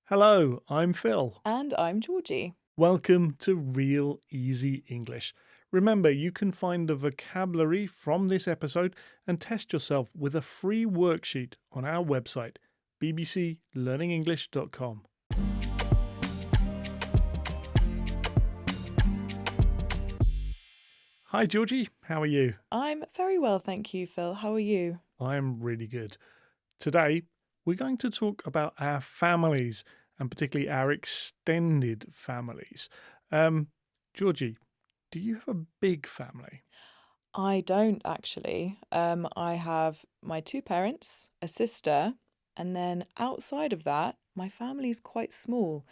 Hello, I'm Phil. And I'm Georgie. Welcome to Real Easy English. Remember, you can find the vocabulary from this episode and test yourself with a free worksheet on our website, bbclearningenglish.com. Hi, Georgie. How are you? I'm very well, thank you, Phil. How are you? I'm really good. Today, we're going to talk about our families and particularly our extended families. Georgie, do you have a big family? I don't actually. I have my two parents, a sister, and then outside of that, my family's quite small.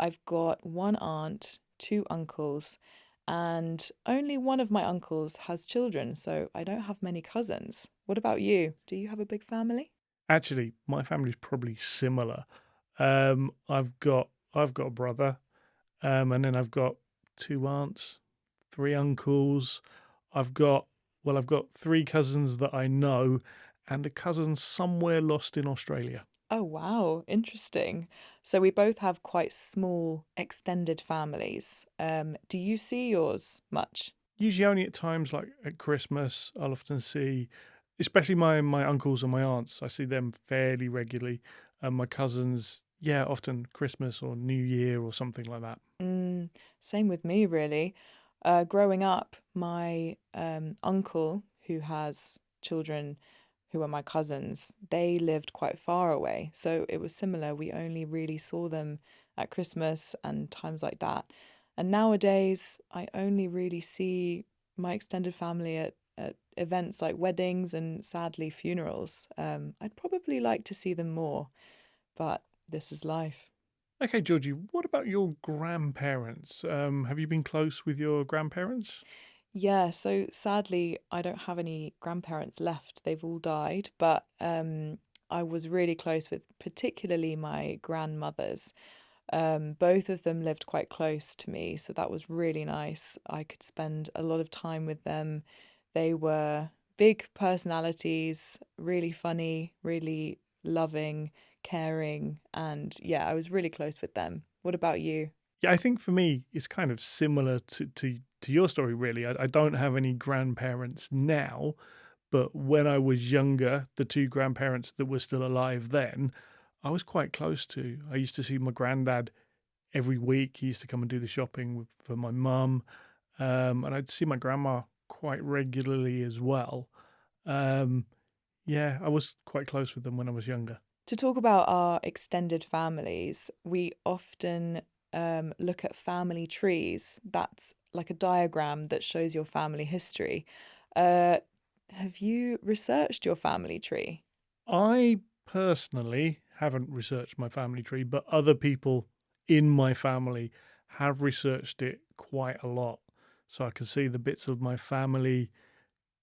I've got one aunt, two uncles, and only one of my uncles has children, so I don't have many cousins. What about you? Do you have a big family? Actually, my family's probably similar. I've got a brother, and then I've got two aunts, three uncles. I've got three cousins that I know, and a cousin somewhere lost in Australia. Oh, wow, interesting. So we both have quite small extended families. Do you see yours much? Usually only at times like at Christmas, I'll often see, especially my uncles and my aunts. I see them fairly regularly, and my cousins, yeah, often Christmas or New Year or something like that. Mm, same with me, really. Growing up, my uncle, who has children who are my cousins, they lived quite far away. So it was similar. We only really saw them at Christmas and times like that. And nowadays, I only really see my extended family at events like weddings and sadly funerals. I'd probably like to see them more, but this is life. Okay, Georgie, what about your grandparents? Have you been close with your grandparents? Yeah, so sadly, I don't have any grandparents left. They've all died, but I was really close with particularly my grandmothers. Both of them lived quite close to me, so that was really nice. I could spend a lot of time with them. They were big personalities, really funny, really loving, caring, and yeah, I was really close with them. What about you? Yeah, I think for me, it's kind of similar to your story, really. I don't have any grandparents now, but when I was younger, the two grandparents that were still alive then, I was quite close to. I used to see my granddad every week. He used to come and do the shopping for my mum, and I'd see my grandma quite regularly as well. Um, yeah, I was quite close with them when I was younger. To talk about our extended families, we often look at family trees. That's like a diagram that shows your family history. Uh, have you researched your family tree? I personally haven't researched my family tree, but other people in my family have researched it quite a lot. So I can see the bits of my family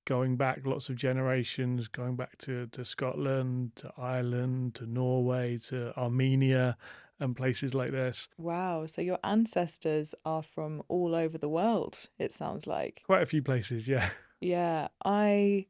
going back lots of generations, going back to Scotland, to Ireland, to Norway, to Armenia, and places like this. Wow, so your ancestors are from all over the world, it sounds like. Quite a few places, yeah. Yeah, I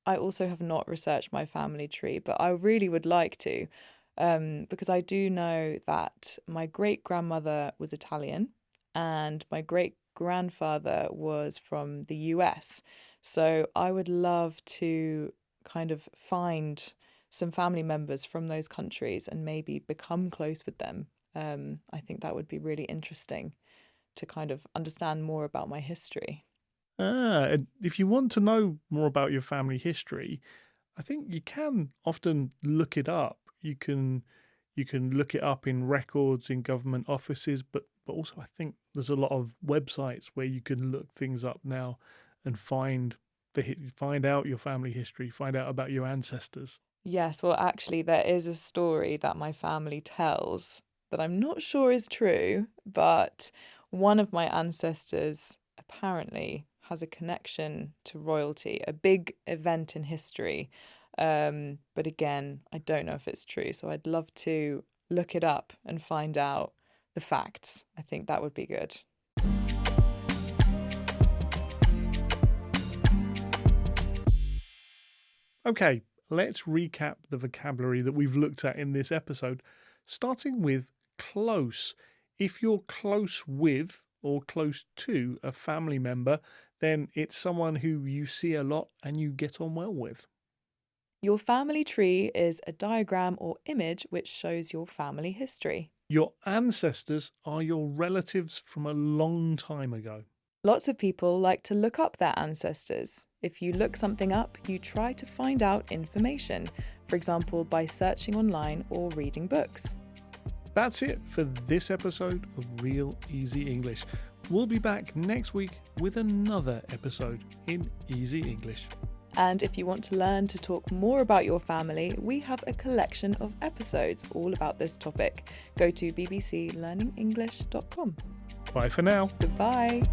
also have not researched my family tree, but I really would like to, because I do know that my great grandmother was Italian and my great grandfather was from the US. So I would love to kind of find some family members from those countries and maybe become close with them. I think that would be really interesting to kind of understand more about my history. And if you want to know more about your family history, I think you can often look it up. You can look it up in records in government offices, but also I think there's a lot of websites where you can look things up now and find out your family history, find out about your ancestors. Yes, well, actually, there is a story that my family tells that I'm not sure is true, but one of my ancestors apparently has a connection to royalty, a big event in history. But again, I don't know if it's true, so I'd love to look it up and find out the facts. I think that would be good. Okay, let's recap the vocabulary that we've looked at in this episode, starting with close. If you're close with or close to a family member, then it's someone who you see a lot and you get on well with. Your family tree is a diagram or image which shows your family history. Your ancestors are your relatives from a long time ago. Lots of people like to look up their ancestors. If you look something up, you try to find out information, for example, by searching online or reading books. That's it for this episode of Real Easy English. We'll be back next week with another episode in Easy English. And if you want to learn to talk more about your family, we have a collection of episodes all about this topic. Go to bbclearningenglish.com. Bye for now. Goodbye.